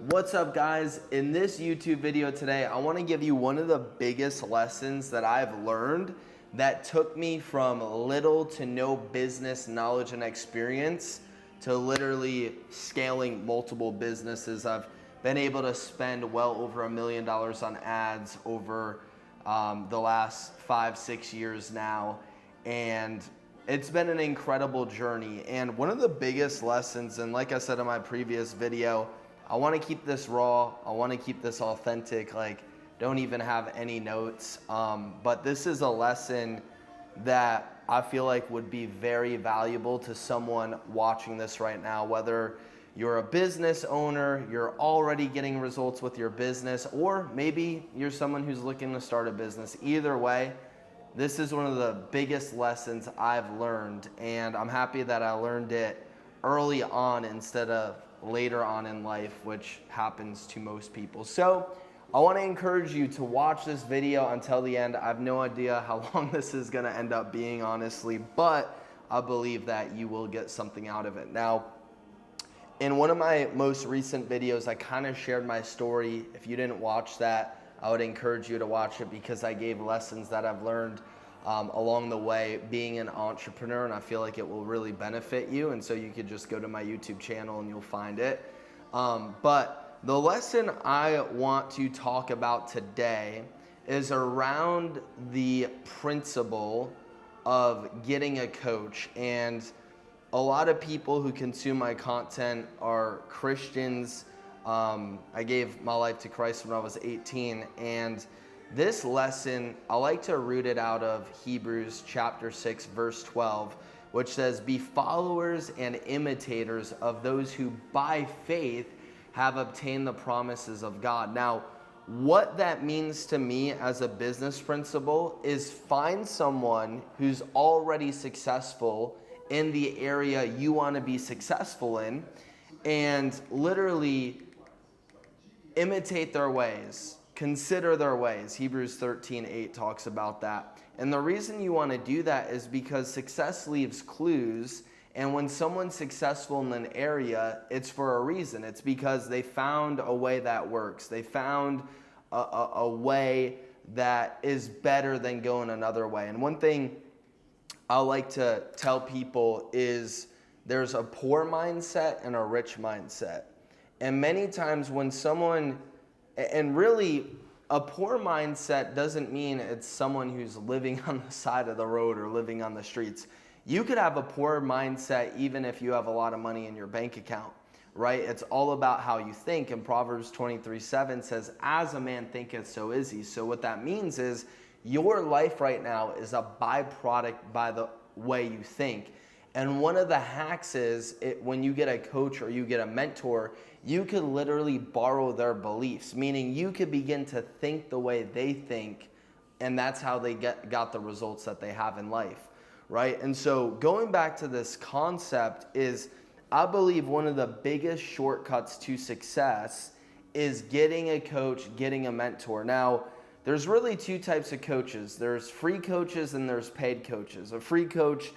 What's up, guys? In this YouTube video today, I want to give you one of the biggest lessons that I've learned that took me from little to no business knowledge and experience to literally scaling multiple businesses. I've been able to spend well over $1 million on ads over the last 5-6 years now, and it's been an incredible journey. And one of the biggest lessons, and like I said in my previous video, I want to keep this raw. I want to keep this authentic. Like, don't even have any notes. But this is a lesson that I feel like would be very valuable to someone watching this right now, whether you're a business owner, you're already getting results with your business, or maybe you're someone who's looking to start a business. Either way, this is one of the biggest lessons I've learned, and I'm happy that I learned it early on instead of later on in life, which happens to most people. So I want to encourage you to watch this video until the end. I have no idea how long this is going to end up being, honestly, but I believe that you will get something out of it. Now, in one of my most recent videos, I kind of shared my story. If you didn't watch that, I would encourage you to watch it because I gave lessons that I've learned along the way being an entrepreneur, and I feel like it will really benefit you. And so you could just go to my YouTube channel and you'll find it. But the lesson I want to talk about today is around the principle of getting a coach. And a lot of people who consume my content are Christians. I gave my life to Christ when I was 18, and this lesson, I like to root it out of Hebrews chapter 6, verse 12, which says, "Be followers and imitators of those who by faith have obtained the promises of God." Now, what that means to me as a business principle is find someone who's already successful in the area you want to be successful in and literally imitate their ways. Consider their ways. Hebrews 13:8 talks about that. And the reason you want to do that is because success leaves clues. And when someone's successful in an area, it's for a reason. It's because they found a way that works. They found a way that is better than going another way. And one thing I like to tell people is there's a poor mindset and a rich mindset. And many times when someone, and really a poor mindset doesn't mean it's someone who's living on the side of the road or living on the streets. You could have a poor mindset even if you have a lot of money in your bank account, right? It's all about how you think. And Proverbs 23:7 says, "As a man thinketh, so is he." So what that means is your life right now is a byproduct by the way you think. And one of the hacks is when you get a coach or you get a mentor, you could literally borrow their beliefs, meaning you could begin to think the way they think, and that's how they got the results that they have in life, right? And so going back to this concept is, I believe one of the biggest shortcuts to success is getting a coach, getting a mentor. Now, there's really two types of coaches. There's free coaches and there's paid coaches. A free coach,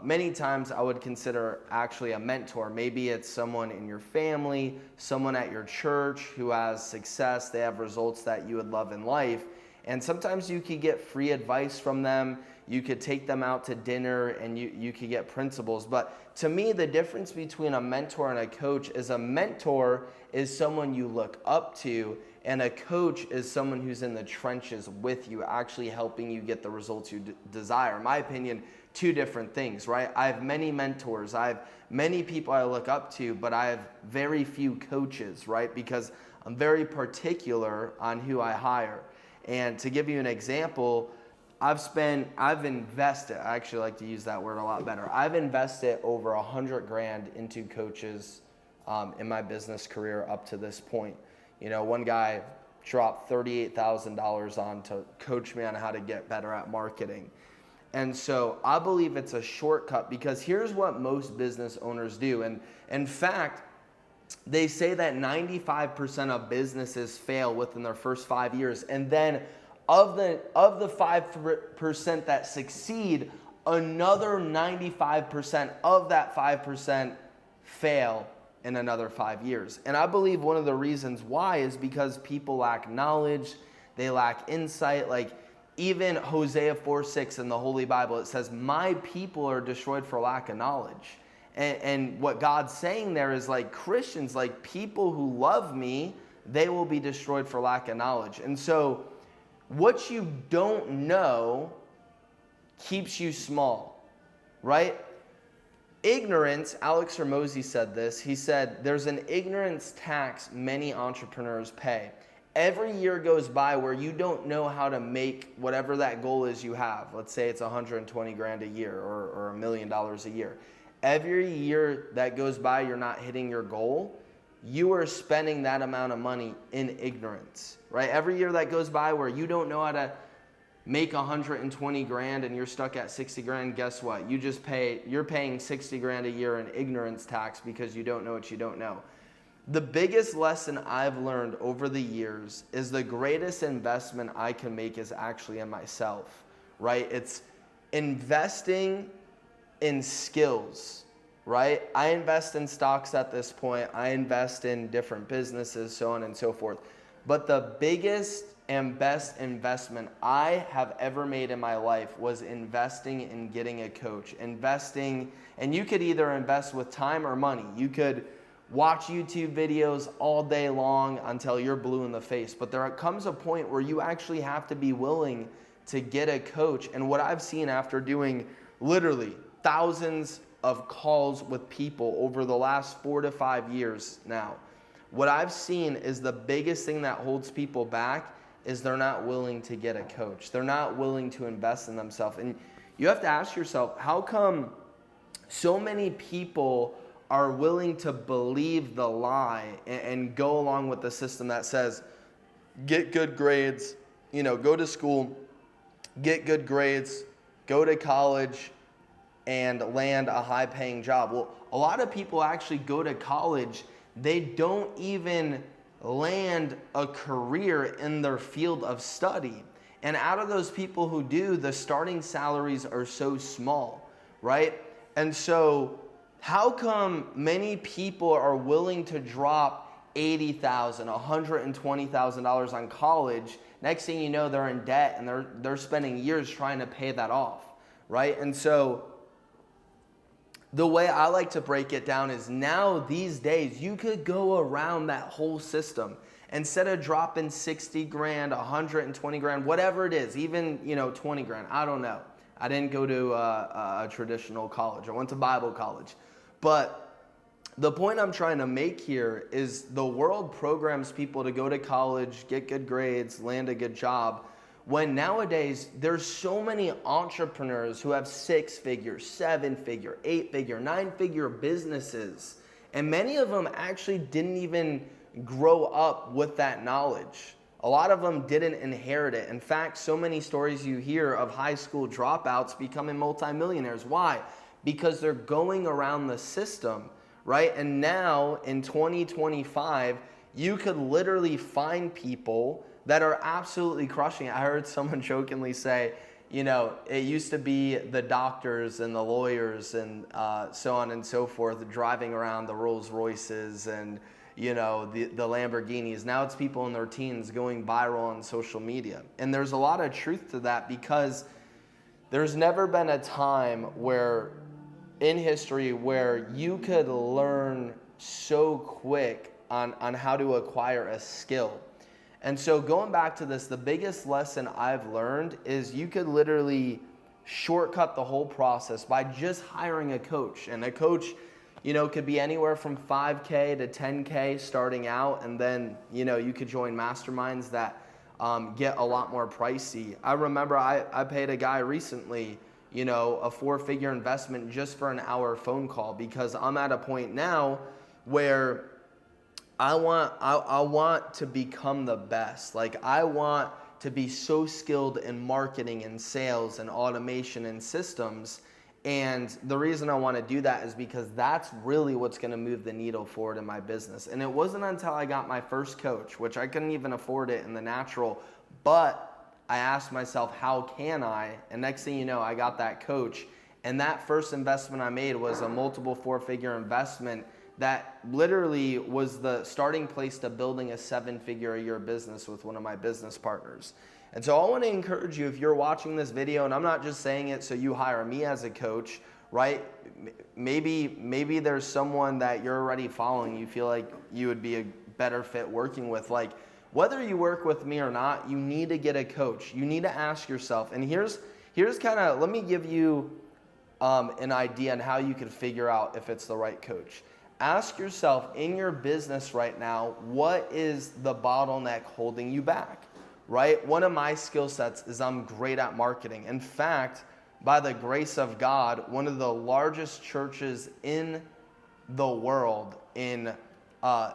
many times I would consider actually a mentor. Maybe it's someone in your family, someone at your church who has success, they have results that you would love in life. And sometimes you could get free advice from them. You could take them out to dinner and you could get principles. But to me, the difference between a mentor and a coach is a mentor is someone you look up to, and a coach is someone who's in the trenches with you, actually helping you get the results you desire. In my opinion, two different things, right? I have many mentors. I have many people I look up to, but I have very few coaches, right? Because I'm very particular on who I hire. And to give you an example, I've invested, I actually like to use that word a lot better. I've invested over $100,000 into coaches in my business career up to this point. You know, one guy dropped $38,000 on to coach me on how to get better at marketing. And so I believe it's a shortcut because here's what most business owners do. And in fact, they say that 95% of businesses fail within their first 5 years. And then of the 5% that succeed, another 95% of that 5% fail in another 5 years. And I believe one of the reasons why is because people lack knowledge, they lack insight. Like even Hosea 4:6 in the Holy Bible, it says, my people are destroyed for lack of knowledge. And what God's saying there is like Christians, like people who love me, they will be destroyed for lack of knowledge. And so what you don't know keeps you small, right? Ignorance, Alex Hormozi said this. He said, there's an ignorance tax many entrepreneurs pay. Every year goes by where you don't know how to make whatever that goal is you have. Let's say it's 120 grand a year or $1 million a year. Every year that goes by, you're not hitting your goal. You are spending that amount of money in ignorance, right? Every year that goes by where you don't know how to make 120 grand and you're stuck at 60 grand, guess what? You're paying 60 grand a year in ignorance tax because you don't know what you don't know. The biggest lesson I've learned over the years is the greatest investment I can make is actually in myself, right? It's investing in skills, right? I invest in stocks at this point. I invest in different businesses, so on and so forth. But the biggest and best investment I have ever made in my life was investing in getting a coach. Investing, and you could either invest with time or money. You could watch YouTube videos all day long until you're blue in the face. But there comes a point where you actually have to be willing to get a coach. And what I've seen after doing literally thousands of calls with people over the last 4 to 5 years now, what I've seen is the biggest thing that holds people back is they're not willing to get a coach. They're not willing to invest in themselves. And you have to ask yourself, how come so many people are willing to believe the lie and go along with the system that says, get good grades, go to school, get good grades, go to college, and land a high-paying job? Well, a lot of people actually go to college, they don't even land a career in their field of study. And out of those people who do, the starting salaries are so small, right? And so how come many people are willing to drop $80,000, $120,000 on college? Next thing you know, they're in debt and they're spending years trying to pay that off, right? And so the way I like to break it down is now these days you could go around that whole system. Instead of dropping 60 grand, 120 grand, whatever it is, even 20 grand, I don't know. I didn't go to a traditional college. I went to Bible college. But the point I'm trying to make here is the world programs people to go to college, get good grades, land a good job, when nowadays there's so many entrepreneurs who have 6-figure, 7-figure, 8-figure, 9-figure businesses. And many of them actually didn't even grow up with that knowledge. A lot of them didn't inherit it. In fact, so many stories you hear of high school dropouts becoming multimillionaires. Why? Because they're going around the system, right? And now in 2025, you could literally find people that are absolutely crushing it. I heard someone jokingly say, it used to be the doctors and the lawyers and so on and so forth driving around the Rolls Royces and the Lamborghinis. Now it's people in their teens going viral on social media. And there's a lot of truth to that because there's never been a time in history where you could learn so quick on how to acquire a skill. And so going back to this, the biggest lesson I've learned is you could literally shortcut the whole process by just hiring a coach. And a coach, could be anywhere from $5K to $10K starting out. And then, you could join masterminds that get a lot more pricey. I remember I paid a guy recently, a 4-figure investment just for an hour phone call because I'm at a point now where I want to become the best. Like I want to be so skilled in marketing and sales and automation and systems. And the reason I want to do that is because that's really what's going to move the needle forward in my business. And it wasn't until I got my first coach, which I couldn't even afford it in the natural, but I asked myself, how can I? And next thing you know, I got that coach. And that first investment I made was a multiple 4-figure investment that literally was the starting place to building a 7-figure a year business with one of my business partners. And so I want to encourage you, if you're watching this video, and I'm not just saying it so you hire me as a coach, right? Maybe there's someone that you're already following, you feel like you would be a better fit working with. Like, whether you work with me or not, you need to get a coach. You need to ask yourself, and here's kind of, let me give you an idea on how you can figure out if it's the right coach. Ask yourself, in your business right now, what is the bottleneck holding you back? Right? One of my skill sets is I'm great at marketing. In fact, by the grace of God, one of the largest churches in the world,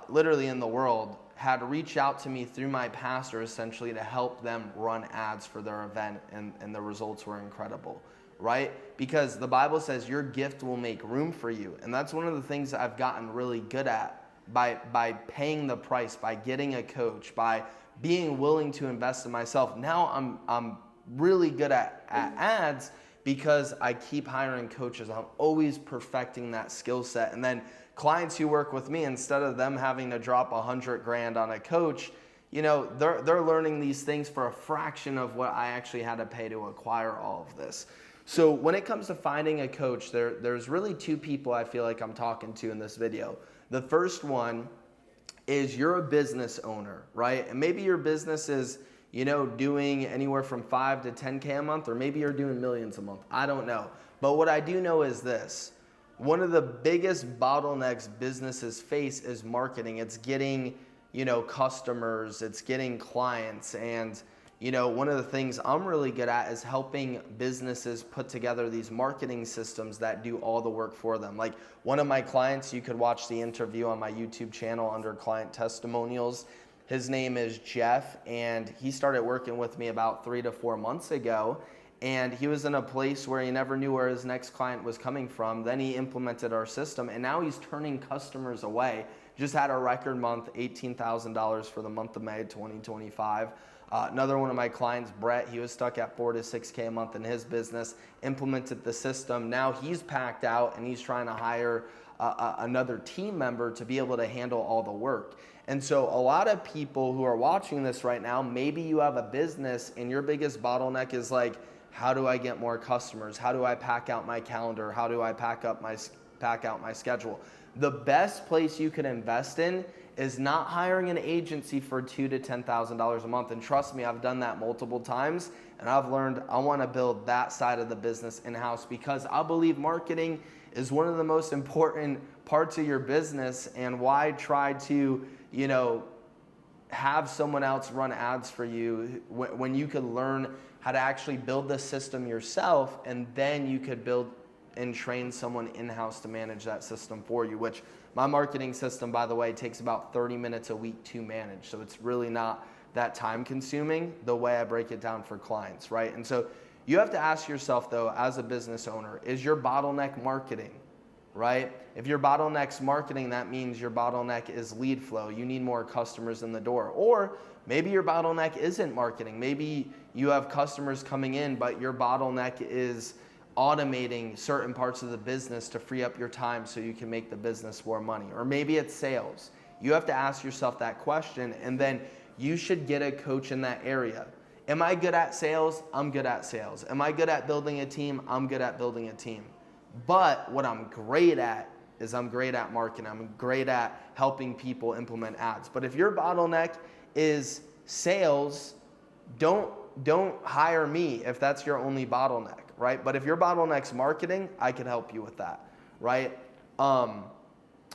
literally in the world, had reached out to me through my pastor essentially to help them run ads for their event, and the results were incredible, right? Because the Bible says your gift will make room for you. And that's one of the things that I've gotten really good at by paying the price, by getting a coach, by being willing to invest in myself. Now I'm really good at ads because I keep hiring coaches. I'm always perfecting that skill set. And then clients who work with me, instead of them having to drop $100,000 on a coach, they're learning these things for a fraction of what I actually had to pay to acquire all of this. So when it comes to finding a coach, there's really 2 people I feel like I'm talking to in this video. The first one is, you're a business owner, right? And maybe your business is, doing anywhere from 5 to 10K a month, or maybe you're doing millions a month. I don't know. But what I do know is this: one of the biggest bottlenecks businesses face is marketing. It's getting, customers, it's getting clients. And, one of the things I'm really good at is helping businesses put together these marketing systems that do all the work for them. Like, one of my clients, you could watch the interview on my YouTube channel under client testimonials. His name is Jeff, and he started working with me about 3 to 4 months ago. And he was in a place where he never knew where his next client was coming from. Then he implemented our system, and now he's turning customers away. Just had a record month, $18,000 for the month of May 2025. Another one of my clients, Brett, he was stuck at 4 to 6K a month in his business, implemented the system. Now he's packed out, and he's trying to hire another team member to be able to handle all the work. And so a lot of people who are watching this right now, maybe you have a business and your biggest bottleneck is like, how do I get more customers? How do I pack out my calendar? How do I pack out my schedule? The best place you can invest in is not hiring an agency for $2,000 to $10,000 a month. And trust me, I've done that multiple times, and I've learned I want to build that side of the business in-house, because I believe marketing is one of the most important parts of your business. And why try to, have someone else run ads for you when you could learn how to actually build the system yourself, and then you could build and train someone in-house to manage that system for you, which my marketing system, by the way, takes about 30 minutes a week to manage. So it's really not that time consuming the way I break it down for clients, right? And so you have to ask yourself, though, as a business owner, is your bottleneck marketing, right? If your bottleneck's marketing, that means your bottleneck is lead flow. You need more customers in the door. Or maybe your bottleneck isn't marketing. Maybe you have customers coming in, but your bottleneck is automating certain parts of the business to free up your time so you can make the business more money. Or maybe it's sales. You have to ask yourself that question, and then you should get a coach in that area. Am I good at sales? I'm good at sales. Am I good at building a team? I'm good at building a team. But what I'm great at is I'm great at marketing. I'm great at helping people implement ads. But if your bottleneck is sales, don't hire me if that's your only bottleneck, right? But if your bottleneck's marketing, I can help you with that, right?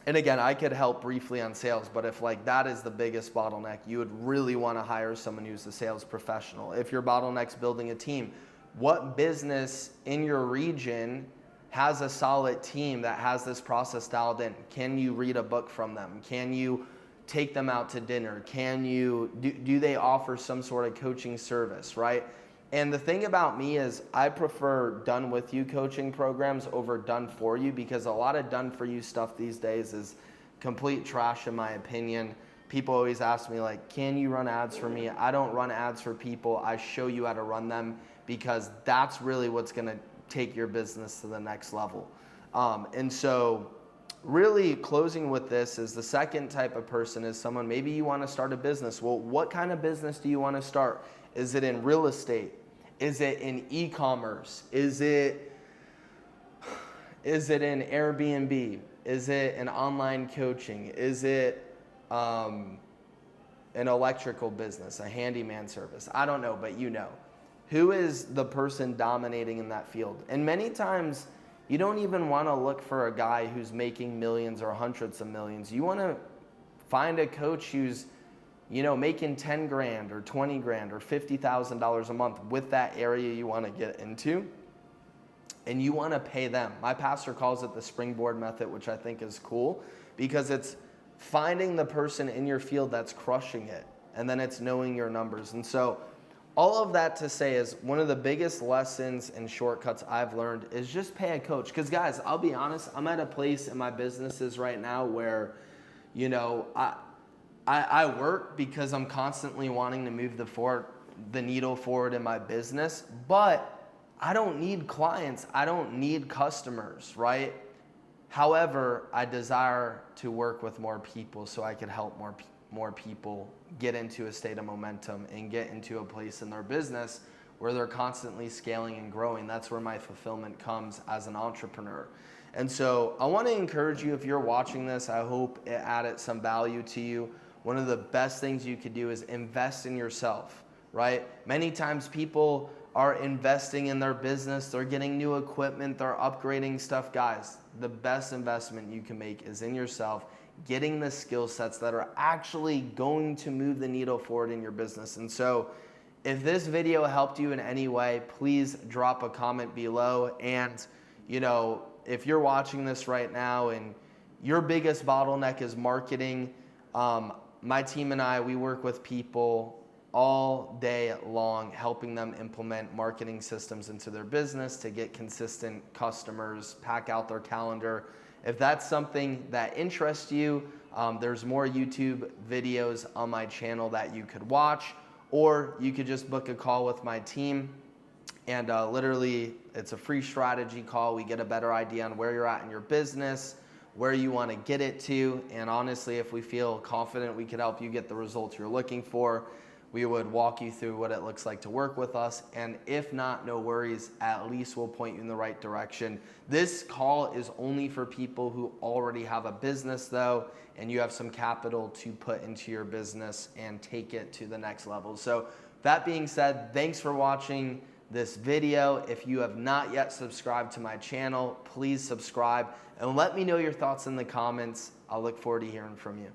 And again, I could help briefly on sales, but if like that is the biggest bottleneck, you would really want to hire someone who's a sales professional. If your bottleneck's building a team, what business in your region has a solid team that has this process dialed in? Can you read a book from them? Can you take them out to dinner? Can you, do they offer some sort of coaching service, right? And the thing about me is I prefer done with you coaching programs over done for you, because a lot of done for you stuff these days is complete trash in my opinion. People always ask me like, can you run ads for me? I don't run ads for people. I show you how to run them, because that's really what's gonna take your business to the next level. And so really closing with this is the second type of person is someone, maybe you want to start a business. Well, what kind of business do you want to start? Is it in real estate? Is it in e-commerce? Is it in Airbnb? Is it in online coaching? Is it an electrical business, a handyman service? I don't know, but you know. Who is the person dominating in that field? And many times, you don't even want to look for a guy who's making millions or hundreds of millions. You want to find a coach who's, making 10 grand or 20 grand or $50,000 a month with that area you want to get into. And you want to pay them. My pastor calls it the springboard method, which I think is cool because it's finding the person in your field that's crushing it. And then it's knowing your numbers. And so all of that to say is one of the biggest lessons and shortcuts I've learned is just pay a coach. Because guys, I'll be honest, I'm at a place in my businesses right now where, I work because I'm constantly wanting to move the needle forward in my business, but I don't need clients. I don't need customers, right? However, I desire to work with more people so I could help more people get into a state of momentum and get into a place in their business where they're constantly scaling and growing. That's where my fulfillment comes as an entrepreneur. And so I want to encourage you, if you're watching this, I hope it added some value to you. One of the best things you could do is invest in yourself, right? Many times people are investing in their business, they're getting new equipment, they're upgrading stuff. Guys, the best investment you can make is in yourself, getting the skill sets that are actually going to move the needle forward in your business. And so if this video helped you in any way, please drop a comment below. And, if you're watching this right now and your biggest bottleneck is marketing, my team and I, we work with people all day long, helping them implement marketing systems into their business to get consistent customers, pack out their calendar. If that's something that interests you, there's more YouTube videos on my channel that you could watch, or you could just book a call with my team. And literally, it's a free strategy call. We get a better idea on where you're at in your business, where you want to get it to. And honestly, if we feel confident we could help you get the results you're looking for, we would walk you through what it looks like to work with us. And if not, no worries, at least we'll point you in the right direction. This call is only for people who already have a business though, and you have some capital to put into your business and take it to the next level. So that being said, thanks for watching this video. If you have not yet subscribed to my channel, please subscribe and let me know your thoughts in the comments. I'll look forward to hearing from you.